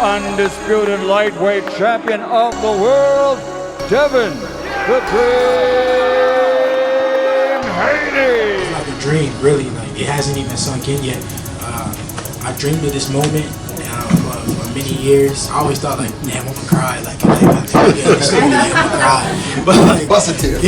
undisputed lightweight champion of the world, Devin the Dream Haney. It's like a dream, really. Like, it hasn't even sunk in yet. I dreamed of this moment for many years. I always thought, like, damn, I'm gonna cry. I'm gonna cry. But like, bust a tear.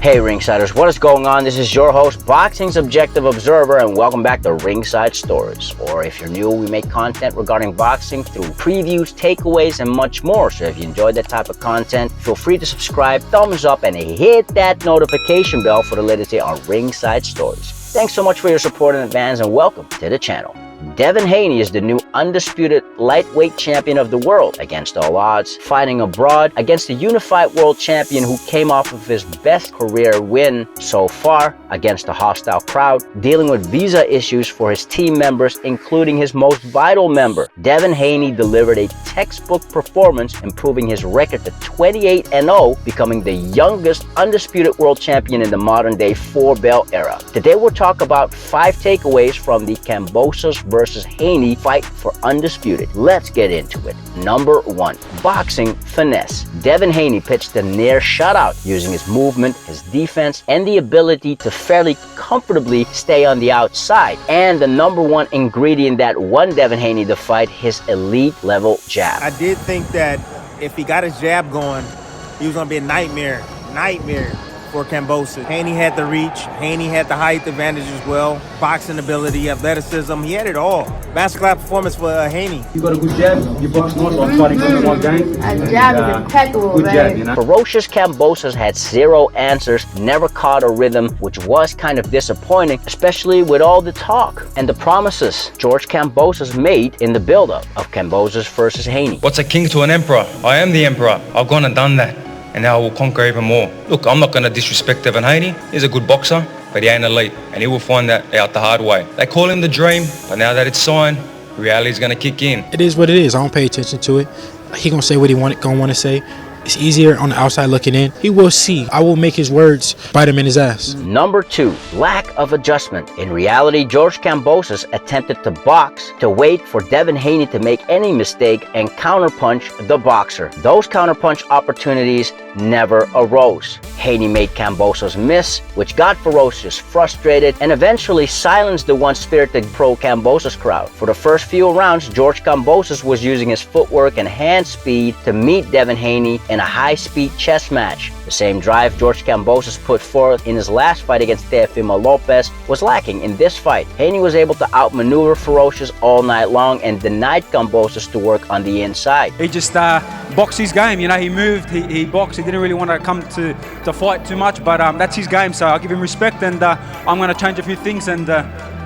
Hey Ringsiders, what is going on? This is your host, Boxing's Objective Observer, and welcome back to Ringside Stories. Or if you're new, we make content regarding boxing through previews, takeaways, and much more. So if you enjoyed that type of content, feel free to subscribe, thumbs up, and hit that notification bell for the latest on Ringside Stories. Thanks so much for your support in advance, and welcome to the channel. Devin Haney is the new undisputed lightweight champion of the world, against all odds, fighting abroad against the unified world champion who came off of his best career win so far against a hostile crowd, dealing with visa issues for his team members, including his most vital member. Devin Haney delivered a textbook performance, improving his record to 28-0, becoming the youngest undisputed world champion in the modern-day four-belt era. Today we'll talk about 5 takeaways from the Kambosos versus Haney fight for undisputed. Let's get into it. Number 1, boxing finesse. Devin Haney pitched a near shutout using his movement, his defense, and the ability to fairly comfortably stay on the outside. And the number 1 ingredient that won Devin Haney the fight, his elite level jab. I did think that if he got his jab going, he was going to be a nightmare for Kambosos. Haney had the reach. Haney had the height advantage as well. Boxing ability, athleticism, he had it all. Masterclass performance for Haney. You got a good jab. You box nice. I'm fighting good in one game. A jab is impeccable, good right? jab, you know. Ferocious Kambosos had 0 answers, never caught a rhythm, which was kind of disappointing, especially with all the talk and the promises George Kambosos made in the build-up of Kambosos versus Haney. What's a king to an emperor? I am the emperor. I've gone and done that, and now I will conquer even more. Look, I'm not going to disrespect Devin Haney. He's a good boxer, but he ain't elite, and he will find that out the hard way. They call him the dream, but now that it's signed, reality's going to kick in. It is what it is. I don't pay attention to it. He gonna say what he gonna want to say. It's easier on the outside looking in. He will see. I will make his words bite him in his ass. Number 2, lack of adjustment. In reality, George Kambosos attempted to box to wait for Devin Haney to make any mistake and counterpunch the boxer. Those counterpunch opportunities never arose. Haney made Kambosos miss, which got Ferocious frustrated and eventually silenced the once-spirited pro-Kambosos crowd. For the first few rounds, George Kambosos was using his footwork and hand speed to meet Devin Haney in a high-speed chess match. The same drive George Kambosos put forth in his last fight against Teofimo Lopez was lacking in this fight. Haney was able to outmaneuver Ferocious all night long and denied Kambosos to work on the inside. He just boxed his game, you know, he moved, he boxed, he didn't really want to come to fight too much, but that's his game, so I'll give him respect, and I'm going to change a few things and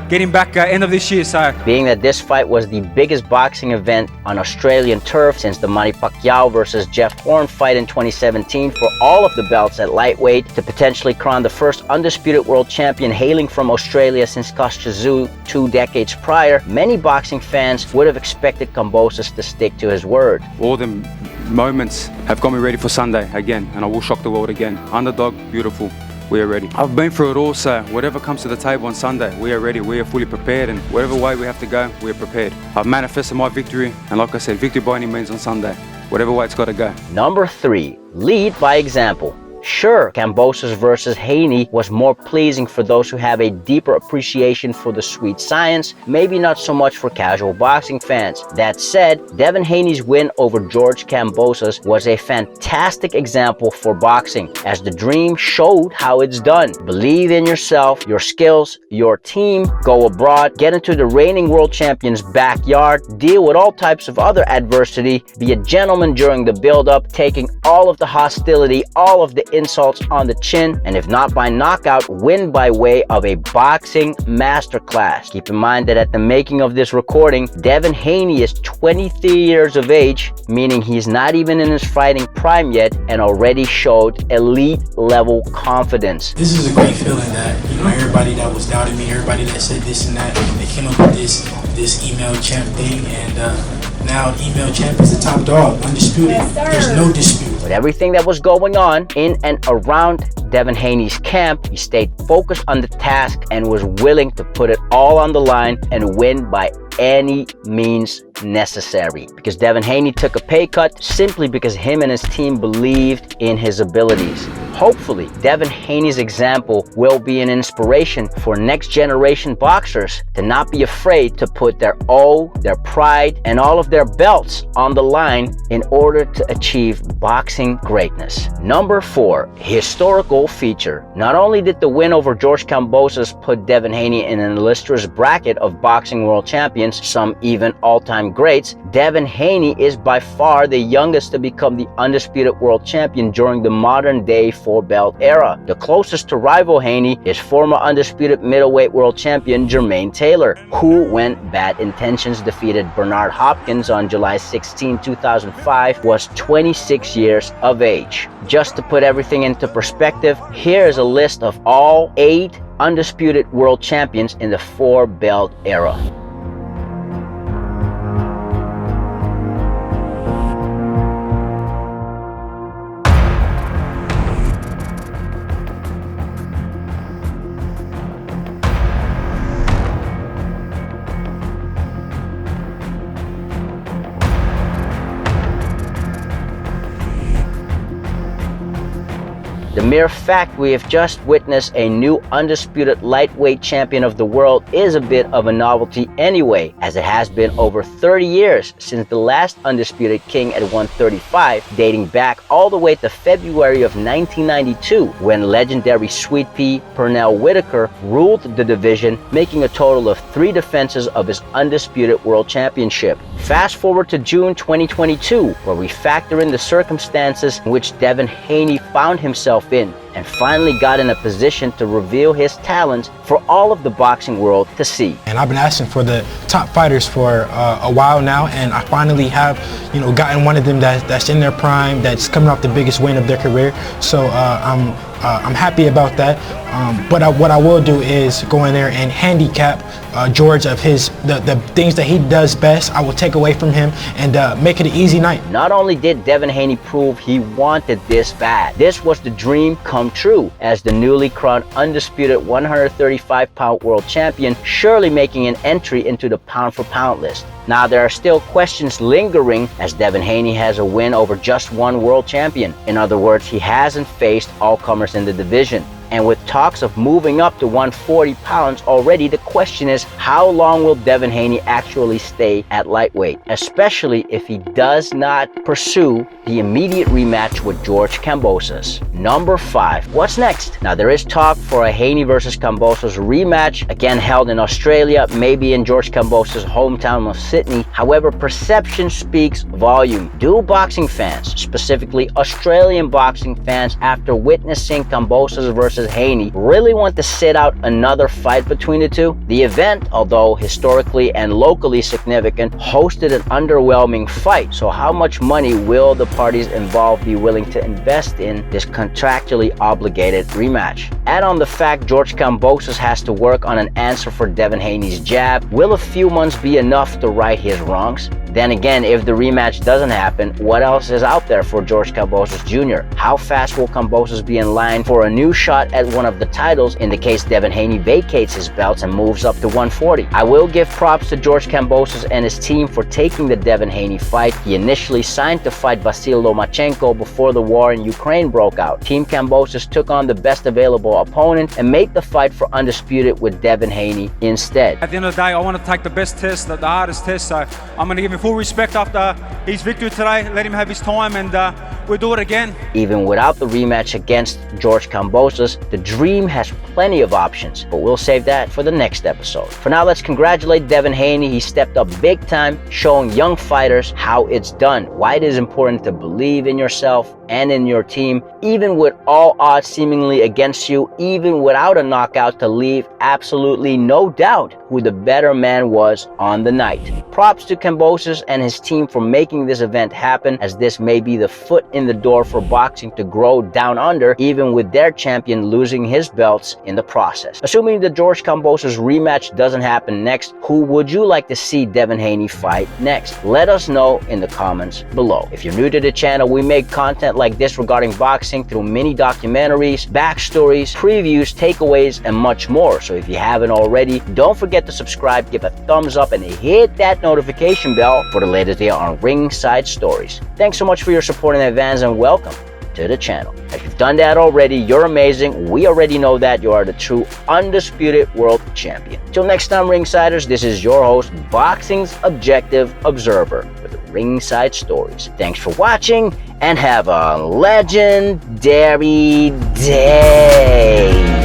get him back end of this year. So, being that this fight was the biggest boxing event on Australian turf since the Manny Pacquiao versus Jeff Horn fight in 2017 for all of the belts at lightweight, to potentially crown the first undisputed world champion hailing from Australia since Kostya Tszyu 2 decades prior, many boxing fans would have expected Kambosos to stick to his word. all the moments have got me ready for Sunday again, and I will shock the world again. Underdog, beautiful. We are ready. I've been through it all, so whatever comes to the table on Sunday, we are ready. We are fully prepared, and whatever way we have to go, we are prepared. I've manifested my victory, and like I said, victory by any means on Sunday. Whatever way it's got to go. Number 3, lead by example. Sure, Kambosos versus Haney was more pleasing for those who have a deeper appreciation for the sweet science, maybe not so much for casual boxing fans. That said, Devin Haney's win over George Kambosos was a fantastic example for boxing, as the dream showed how it's done. Believe in yourself, your skills, your team, go abroad, get into the reigning world champion's backyard, deal with all types of other adversity, be a gentleman during the build-up, taking all of the hostility, all of the insults on the chin, and if not by knockout, win by way of a boxing masterclass. Keep in mind that at the making of this recording, Devin Haney is 23 years of age, meaning he's not even in his fighting prime yet, and already showed elite level confidence. This is a great feeling that, you know, everybody that was doubting me, everybody that said this and that, they came up with this email champ thing, and now email champ is the top dog, undisputed. There's no dispute. With everything that was going on in and around Devin Haney's camp, he stayed focused on the task and was willing to put it all on the line and win by any means necessary, because Devin Haney took a pay cut simply because him and his team believed in his abilities. Hopefully, Devin Haney's example will be an inspiration for next generation boxers to not be afraid to put their their pride, and all of their belts on the line in order to achieve boxing greatness. Number 4, historical feature. Not only did the win over George Kambosos put Devin Haney in an illustrious bracket of boxing world champions, some even all-time greats, Devin Haney is by far the youngest to become the undisputed world champion during the modern day 4-belt era. The closest to rival Haney is former undisputed middleweight world champion Jermaine Taylor, who, when Bad Intentions defeated Bernard Hopkins on July 16, 2005, was 26 years of age. Just to put everything into perspective, here is a list of all 8 undisputed world champions in the 4-belt era. The mere fact we have just witnessed a new undisputed lightweight champion of the world is a bit of a novelty anyway, as it has been over 30 years since the last undisputed king at 135, dating back all the way to February of 1992, when legendary Sweet Pea Pernell Whitaker ruled the division, making a total of 3 defenses of his undisputed world championship. Fast forward to June 2022, where we factor in the circumstances in which Devin Haney found himself in, and finally got in a position to reveal his talents for all of the boxing world to see. And I've been asking for the top fighters for a while now, and I finally have, gotten one of them that's in their prime, that's coming off the biggest win of their career. So I'm happy about that. But what I will do is go in there and handicap George of the things that he does best. I will take away from him and make it an easy night. Not only did Devin Haney prove he wanted this bad, this was the dream come true as the newly crowned undisputed 135-pound world champion, surely making an entry into the pound-for-pound list. Now, there are still questions lingering, as Devin Haney has a win over just one world champion. In other words, he hasn't faced all comers in the division. And with talks of moving up to 140 pounds already, the question is, how long will Devin Haney actually stay at lightweight, especially if he does not pursue the immediate rematch with George Kambosos? Number 5. What's next? Now, there is talk for a Haney versus Kambosos rematch, again held in Australia, maybe in George Kambosos' hometown of Sydney. However, perception speaks volume. Do boxing fans, specifically Australian boxing fans, after witnessing Kambosos versus Haney, really want to sit out another fight between the two? The event, although historically and locally significant, hosted an underwhelming fight. So how much money will the parties involved be willing to invest in this contractually obligated rematch? Add on the fact George Kambosos has to work on an answer for Devin Haney's jab. Will a few months be enough to right his wrongs? Then again, if the rematch doesn't happen, what else is out there for George Kambosos Jr.? How fast will Kambosos be in line for a new shot at one of the titles in the case Devin Haney vacates his belts and moves up to 140? I will give props to George Kambosos and his team for taking the Devin Haney fight. He initially signed to fight Vasyl Lomachenko before the war in Ukraine broke out. Team Kambosos took on the best available opponent and made the fight for undisputed with Devin Haney instead. At the end of the day, I want to take the best test, the hardest test, so I'm going to give him full respect after his victory today. Let him have his time, and we'll do it again. Even without the rematch against George Kambosos, the dream has plenty of options, but we'll save that for the next episode. For now, let's congratulate Devin Haney. He stepped up big time, showing young fighters how it's done, why it is important to believe in yourself and in your team, even with all odds seemingly against you, even without a knockout, to leave absolutely no doubt who the better man was on the night. Props to Kambosos and his team for making this event happen, as this may be the foot in the door for boxing to grow down under, even with their champion losing his belts in the process. Assuming the George Kambosos rematch doesn't happen next, who would you like to see Devin Haney fight next? Let us know in the comments below. If you're new to the channel, we make content content like this regarding boxing through mini documentaries, backstories, previews, takeaways, and much more. So if you haven't already, don't forget to subscribe, give a thumbs up, and hit that notification bell for the latest here on Ringside Stories. Thanks so much for your support in advance, and welcome to the channel. If you've done that already, you're amazing. We already know that you are the true undisputed world champion. Till next time, Ringsiders, this is your host, Boxing's Objective Observer with Ringside Stories. Thanks for watching and have a legendary day.